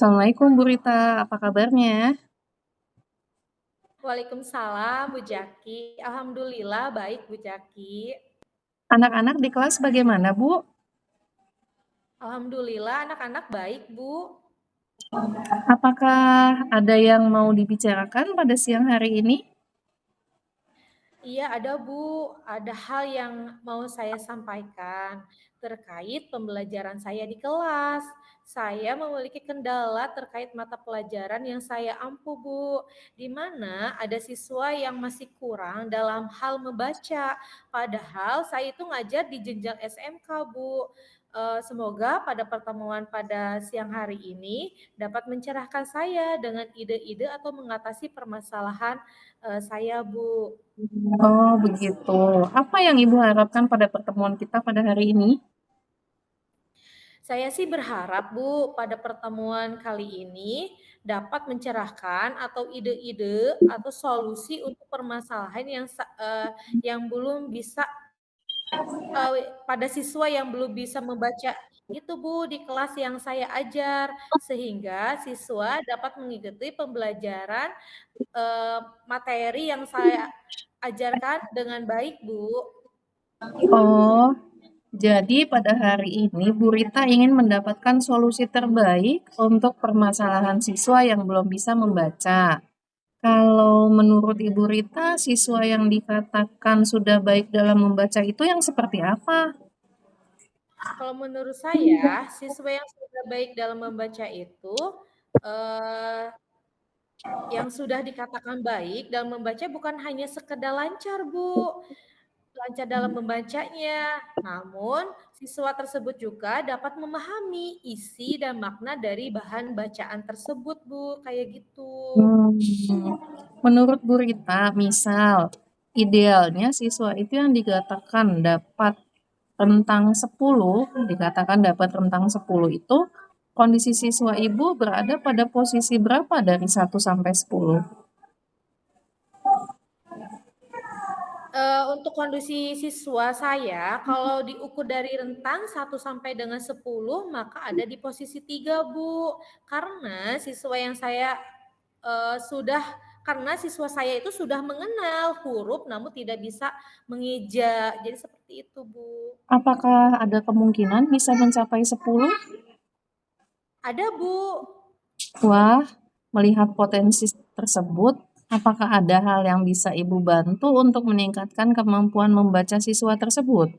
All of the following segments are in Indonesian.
Assalamualaikum Bu Rita, apa kabarnya? Waalaikumsalam Bu Jaki. Alhamdulillah baik Bu Jaki. Anak-anak di kelas bagaimana Bu? Alhamdulillah anak-anak baik Bu. Apakah ada yang mau dibicarakan pada siang hari ini? Iya ada Bu, ada hal yang mau saya sampaikan terkait pembelajaran saya di kelas. Saya memiliki kendala terkait mata pelajaran yang saya ampu Bu, di mana ada siswa yang masih kurang dalam hal membaca. Padahal saya itu ngajar di jenjang SMK Bu. Semoga pada pertemuan pada siang hari ini dapat mencerahkan saya dengan ide-ide atau mengatasi permasalahan saya Bu. Oh begitu. Apa yang Ibu harapkan pada pertemuan kita pada hari ini? Saya sih berharap Bu pada pertemuan kali ini dapat mencerahkan atau ide-ide atau solusi untuk permasalahan yang belum bisa pada siswa yang belum bisa membaca itu Bu di kelas yang saya ajar sehingga siswa dapat mengikuti pembelajaran materi yang saya ajarkan dengan baik Bu. Oh, jadi pada hari ini Bu Rita ingin mendapatkan solusi terbaik untuk permasalahan siswa yang belum bisa membaca. Kalau menurut Ibu Rita, siswa yang dikatakan sudah baik dalam membaca itu yang seperti apa? Kalau menurut saya, siswa yang sudah baik dalam membaca itu, eee, yang sudah dikatakan baik dalam membaca bukan hanya sekedar lancar, Bu, lancar dalam membacanya, namun siswa tersebut juga dapat memahami isi dan makna dari bahan bacaan tersebut, Bu, kayak gitu. Hmm, menurut Bu Rita, misal idealnya siswa itu yang dikatakan dapat rentang 10 itu, kondisi siswa Ibu berada pada posisi berapa dari 1 sampai 10? Untuk kondisi siswa saya, kalau diukur dari rentang 1 sampai dengan 10, maka ada di posisi 3 Bu. Karena siswa yang saya, eee, sudah karena siswa saya itu sudah mengenal huruf namun tidak bisa mengeja. Jadi seperti itu, Bu. Apakah ada kemungkinan bisa mencapai 10? Ada, Bu. Wah, melihat potensi tersebut, apakah ada hal yang bisa Ibu bantu untuk meningkatkan kemampuan membaca siswa tersebut?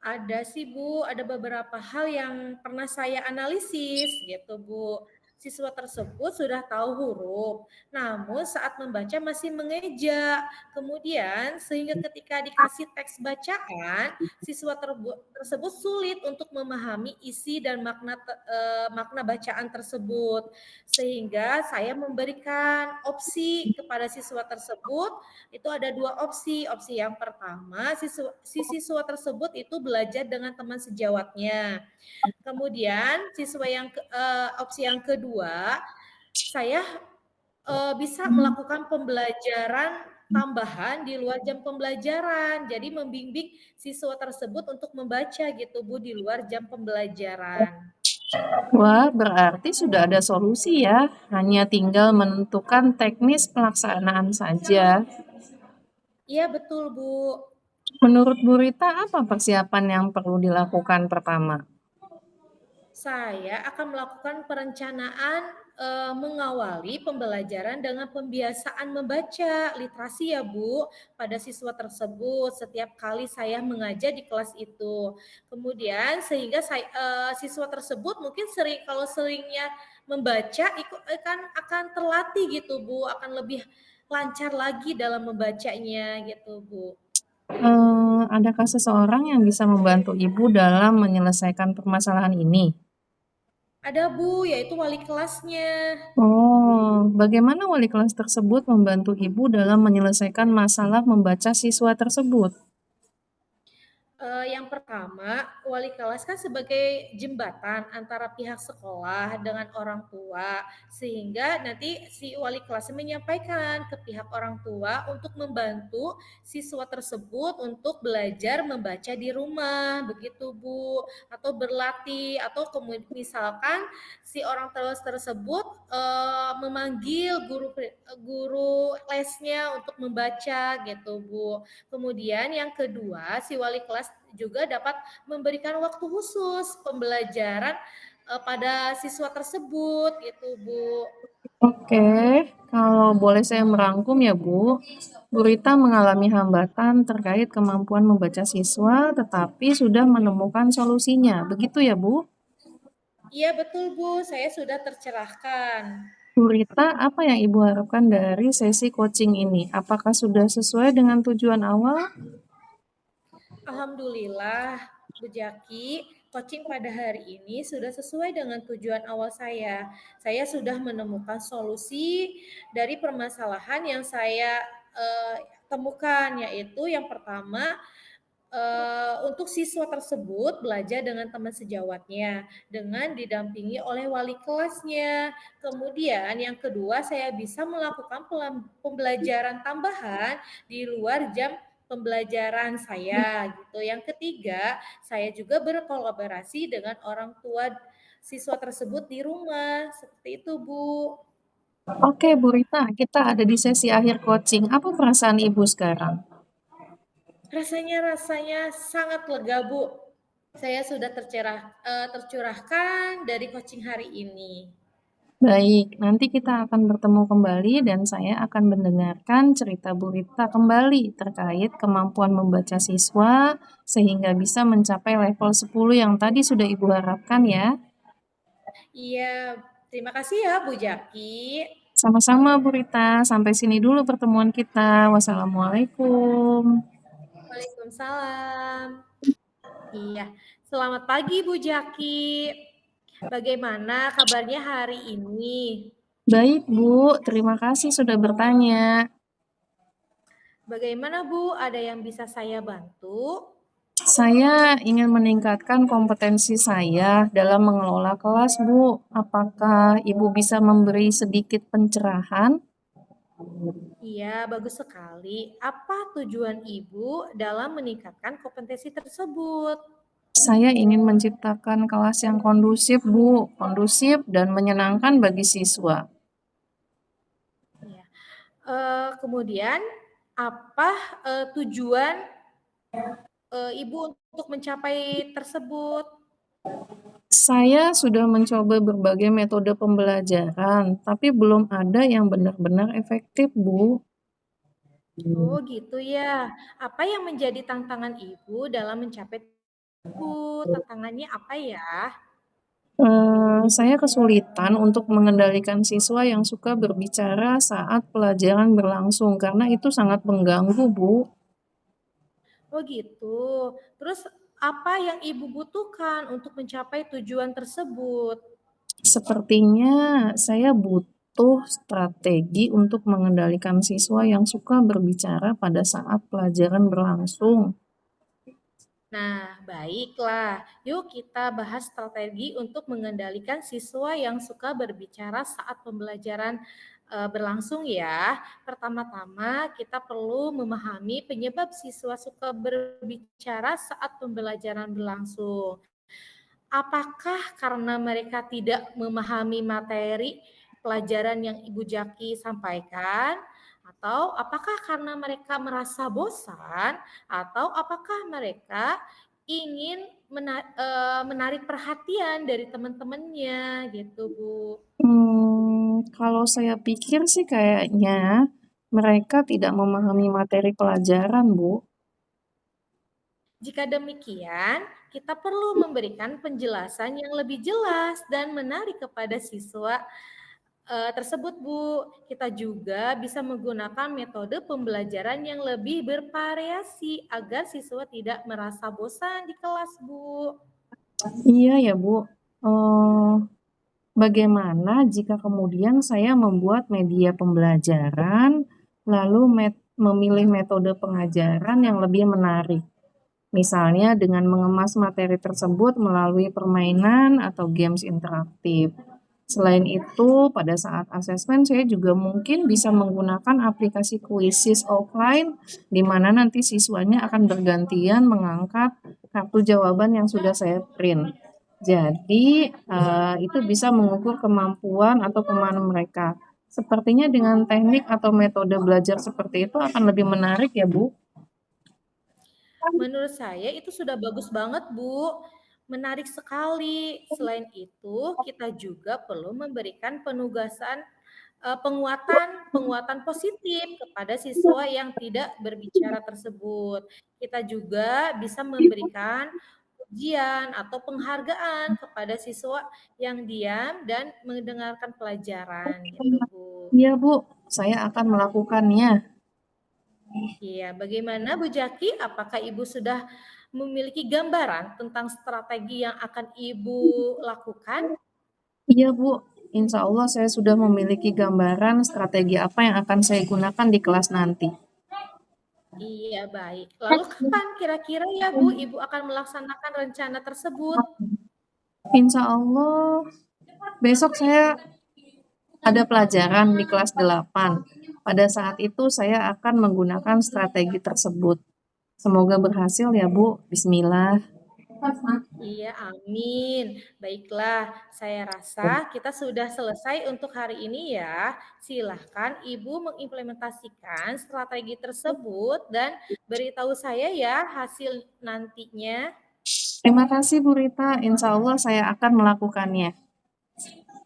Ada sih Bu, ada beberapa hal yang pernah saya analisis gitu Bu. Siswa tersebut sudah tahu huruf, namun saat membaca masih mengeja. Kemudian sehingga ketika dikasih teks bacaan, tersebut sulit untuk memahami isi dan makna bacaan tersebut. Sehingga saya memberikan opsi kepada siswa tersebut itu ada dua opsi. Opsi yang pertama, si siswa tersebut itu belajar dengan teman sejawatnya. Kemudian opsi yang kedua, saya bisa melakukan pembelajaran tambahan di luar jam pembelajaran. Jadi membimbing siswa tersebut untuk membaca gitu Bu di luar jam pembelajaran. Wah, berarti sudah ada solusi ya, hanya tinggal menentukan teknis pelaksanaan saja. Iya betul Bu. Menurut Bu Rita, apa persiapan yang perlu dilakukan pertama? Saya akan melakukan perencanaan mengawali pembelajaran dengan pembiasaan membaca literasi ya Bu pada siswa tersebut setiap kali saya mengajar di kelas itu. Kemudian sehingga siswa tersebut mungkin kalau seringnya membaca akan terlatih gitu Bu, akan lebih lancar lagi dalam membacanya gitu Bu. Adakah seseorang yang bisa membantu Ibu dalam menyelesaikan permasalahan ini? Ada Bu, yaitu wali kelasnya. Oh, bagaimana wali kelas tersebut membantu Ibu dalam menyelesaikan masalah membaca siswa tersebut? Yang pertama, wali kelas kan sebagai jembatan antara pihak sekolah dengan orang tua, sehingga nanti si wali kelas menyampaikan ke pihak orang tua untuk membantu siswa tersebut untuk belajar membaca di rumah, begitu Bu, atau berlatih, atau misalkan si orang tua tersebut memanggil guru lesnya untuk membaca gitu Bu. Kemudian yang kedua, si wali kelas juga dapat memberikan waktu khusus pembelajaran pada siswa tersebut gitu, Bu. Oke, kalau boleh saya merangkum ya Bu, Bu Rita mengalami hambatan terkait kemampuan membaca siswa, tetapi sudah menemukan solusinya. Begitu ya Bu? Iya betul Bu, saya sudah tercerahkan. Bu Rita, apa yang Ibu harapkan dari sesi coaching ini? Apakah sudah sesuai dengan tujuan awal? Alhamdulillah, Bu Jaki, coaching pada hari ini sudah sesuai dengan tujuan awal saya. Saya sudah menemukan solusi dari permasalahan yang saya temukan, yaitu yang pertama untuk siswa tersebut belajar dengan teman sejawatnya dengan didampingi oleh wali kelasnya. Kemudian yang kedua, saya bisa melakukan pembelajaran tambahan di luar jam pembelajaran saya gitu. Yang ketiga, saya juga berkolaborasi dengan orang tua siswa tersebut di rumah. Seperti itu, Bu. Oke, Bu Rita, kita ada di sesi akhir coaching. Apa perasaan Ibu sekarang? Rasanya sangat lega, Bu. Saya sudah tercurahkan dari coaching hari ini. Baik, nanti kita akan bertemu kembali dan saya akan mendengarkan cerita Bu Rita kembali terkait kemampuan membaca siswa sehingga bisa mencapai level 10 yang tadi sudah Ibu harapkan ya. Iya, terima kasih ya Bu Jaki. Sama-sama Bu Rita, sampai sini dulu pertemuan kita. Wassalamualaikum. Waalaikumsalam. Iya, selamat pagi Bu Jaki. Bagaimana kabarnya hari ini? Baik Bu, terima kasih sudah bertanya. Bagaimana Bu, ada yang bisa saya bantu? Saya ingin meningkatkan kompetensi saya dalam mengelola kelas, Bu. Apakah Ibu bisa memberi sedikit pencerahan? Iya, bagus sekali. Apa tujuan Ibu dalam meningkatkan kompetensi tersebut? Saya ingin menciptakan kelas yang kondusif, Bu. Kondusif dan menyenangkan bagi siswa. Ya. Kemudian apa tujuan Ibu untuk mencapai tersebut? Saya sudah mencoba berbagai metode pembelajaran, tapi belum ada yang benar-benar efektif, Bu. Oh gitu ya. Apa yang menjadi tantangan Ibu dalam mencapai tersebut? Tantangannya apa ya? Saya kesulitan untuk mengendalikan siswa yang suka berbicara saat pelajaran berlangsung, karena itu sangat mengganggu, Bu. Oh gitu. Terus apa yang Ibu butuhkan untuk mencapai tujuan tersebut? Sepertinya saya butuh strategi untuk mengendalikan siswa yang suka berbicara pada saat pelajaran berlangsung. Nah, baiklah. Yuk kita bahas strategi untuk mengendalikan siswa yang suka berbicara saat pembelajaran berlangsung ya. Pertama-tama kita perlu memahami penyebab siswa suka berbicara saat pembelajaran berlangsung. Apakah karena mereka tidak memahami materi pelajaran yang Ibu Jaki sampaikan? Atau apakah karena mereka merasa bosan? Atau apakah mereka ingin menarik perhatian dari teman-temannya gitu Bu? Kalau saya pikir sih kayaknya mereka tidak memahami materi pelajaran, Bu. Jika demikian, kita perlu memberikan penjelasan yang lebih jelas dan menarik kepada siswa tersebut, Bu. Kita juga bisa menggunakan metode pembelajaran yang lebih bervariasi agar siswa tidak merasa bosan di kelas, Bu. Iya ya, Bu. Bagaimana jika kemudian saya membuat media pembelajaran, lalu memilih metode pengajaran yang lebih menarik? misalnya dengan mengemas materi tersebut melalui permainan atau games interaktif. Selain itu, pada saat asesmen saya juga mungkin bisa menggunakan aplikasi kuisis offline di mana nanti siswanya akan bergantian mengangkat kartu jawaban yang sudah saya print. Jadi, itu bisa mengukur kemampuan atau kemampuan mereka. Sepertinya dengan teknik atau metode belajar seperti itu akan lebih menarik ya, Bu? Menurut saya itu sudah bagus banget, Bu. Menarik sekali. Selain itu, kita juga perlu memberikan penugasan penguatan positif kepada siswa yang tidak berbicara tersebut. Kita juga bisa memberikan ujian atau penghargaan kepada siswa yang diam dan mendengarkan pelajaran gitu, Bu. Iya, Bu, saya akan melakukannya. Iya, bagaimana Bu Jaki? Apakah Ibu sudah memiliki gambaran tentang strategi yang akan Ibu lakukan? Iya, Bu. Insya Allah saya sudah memiliki gambaran strategi apa yang akan saya gunakan di kelas nanti. Iya, baik. Lalu kapan kira-kira ya Bu Ibu akan melaksanakan rencana tersebut? Insya Allah besok saya ada pelajaran di kelas 8. Pada saat itu saya akan menggunakan strategi tersebut. Semoga berhasil ya, Bu. Bismillah. Iya, amin. Baiklah, saya rasa kita sudah selesai untuk hari ini ya. Silahkan Ibu mengimplementasikan strategi tersebut dan beritahu saya ya hasil nantinya. Terima kasih, Bu Rita. Insya Allah saya akan melakukannya.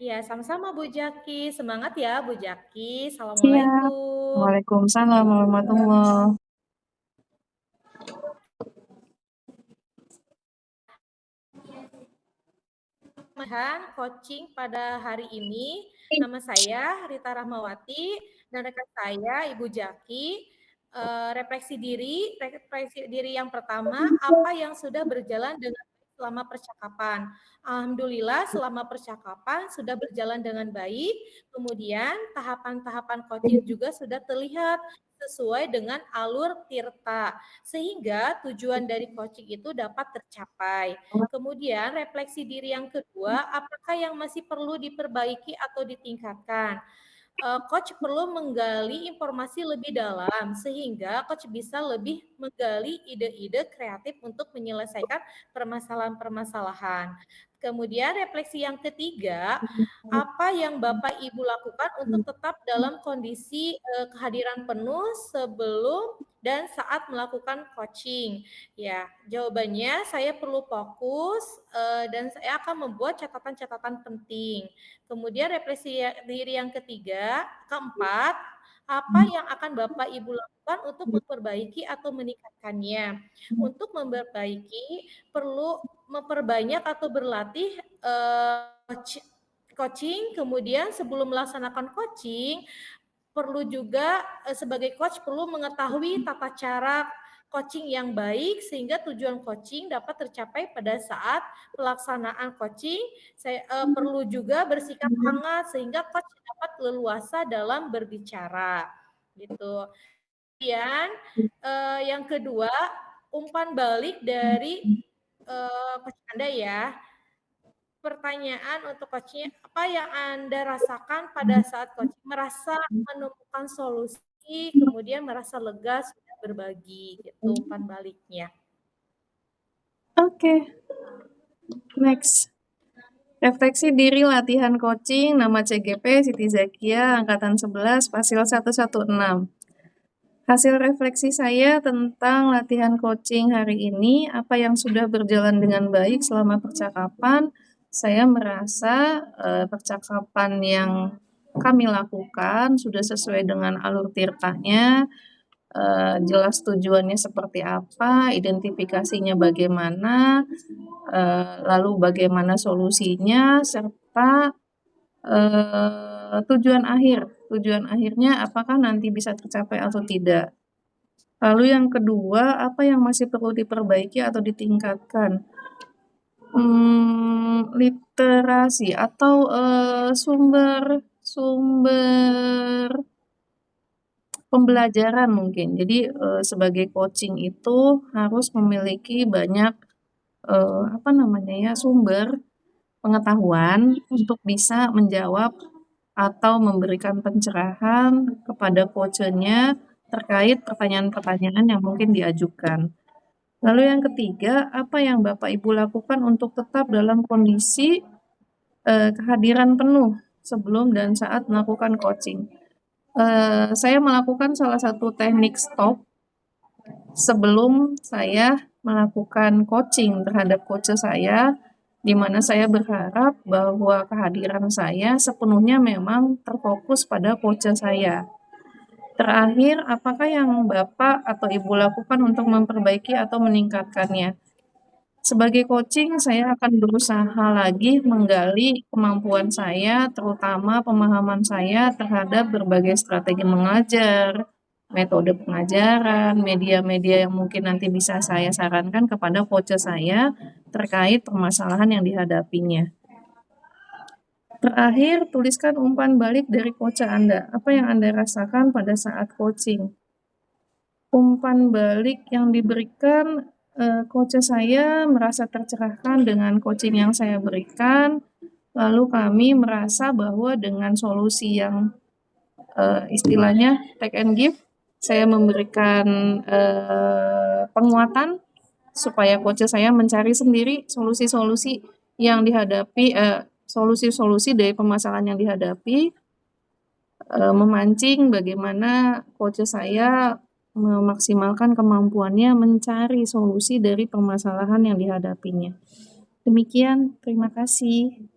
Ya, sama-sama Bu Jaki. Semangat ya Bu Jaki. Siap. Assalamualaikum. Waalaikumsalam warahmatullahi. Coaching pada hari ini. Nama saya Rita Rahmawati dan rekan saya Ibu Jaki. Refleksi diri yang pertama, apa yang sudah berjalan dengan selama percakapan. Alhamdulillah selama percakapan sudah berjalan dengan baik. Kemudian tahapan-tahapan coaching juga sudah terlihat sesuai dengan alur Tirta, sehingga tujuan dari coaching itu dapat tercapai. Kemudian refleksi diri yang kedua, apakah yang masih perlu diperbaiki atau ditingkatkan? Coach perlu menggali informasi lebih dalam sehingga coach bisa lebih menggali ide-ide kreatif untuk menyelesaikan permasalahan-permasalahan. Kemudian refleksi yang ketiga, apa yang Bapak Ibu lakukan untuk tetap dalam kondisi kehadiran penuh sebelum dan saat melakukan coaching? Ya, jawabannya saya perlu fokus dan saya akan membuat catatan-catatan penting. Kemudian refleksi diri yang ketiga, keempat, apa yang akan Bapak Ibu lakukan untuk memperbaiki atau meningkatkannya? Untuk memperbaiki perlu memperbanyak atau berlatih coaching, kemudian sebelum melaksanakan coaching perlu juga sebagai coach perlu mengetahui tata cara coaching yang baik sehingga tujuan coaching dapat tercapai pada saat pelaksanaan coaching. Saya perlu juga bersikap hangat sehingga coach dapat leluasa dalam berbicara. Gitu. Kemudian yang kedua, umpan balik dari coach Anda ya. Pertanyaan untuk coachnya, apa yang Anda rasakan pada saat coaching? Merasa menemukan solusi, kemudian merasa lega sudah berbagi, gitu umpan baliknya. Oke. Next. Refleksi diri latihan coaching, nama CGP Siti Zakia, angkatan 11, Fasil 116. Hasil refleksi saya tentang latihan coaching hari ini, apa yang sudah berjalan dengan baik selama percakapan, saya merasa percakapan yang kami lakukan sudah sesuai dengan alur tirtanya, jelas tujuannya seperti apa, identifikasinya bagaimana, lalu bagaimana solusinya, serta tujuan akhirnya apakah nanti bisa tercapai atau tidak. Lalu yang kedua, apa yang masih perlu diperbaiki atau ditingkatkan? Literasi atau sumber pembelajaran mungkin. Jadi, sebagai coaching itu harus memiliki banyak, sumber pengetahuan untuk bisa menjawab atau memberikan pencerahan kepada coach-nya terkait pertanyaan-pertanyaan yang mungkin diajukan. Lalu yang ketiga, apa yang Bapak Ibu lakukan untuk tetap dalam kondisi kehadiran penuh sebelum dan saat melakukan coaching? Saya melakukan salah satu teknik stop sebelum saya melakukan coaching terhadap coach saya, di mana saya berharap bahwa kehadiran saya sepenuhnya memang terfokus pada coach saya. Terakhir, apakah yang Bapak atau Ibu lakukan untuk memperbaiki atau meningkatkannya? Sebagai coaching, saya akan berusaha lagi menggali kemampuan saya, terutama pemahaman saya terhadap berbagai strategi mengajar, metode pengajaran, media-media yang mungkin nanti bisa saya sarankan kepada coach saya terkait permasalahan yang dihadapinya. Terakhir, tuliskan umpan balik dari coach Anda. Apa yang Anda rasakan pada saat coaching? Umpan balik yang diberikan coach saya merasa tercerahkan dengan coaching yang saya berikan, lalu kami merasa bahwa dengan solusi yang istilahnya take and give, saya memberikan penguatan supaya coach saya mencari sendiri solusi-solusi yang dihadapi, solusi-solusi dari permasalahan yang dihadapi, memancing bagaimana coach saya memaksimalkan kemampuannya mencari solusi dari permasalahan yang dihadapinya. Demikian, terima kasih.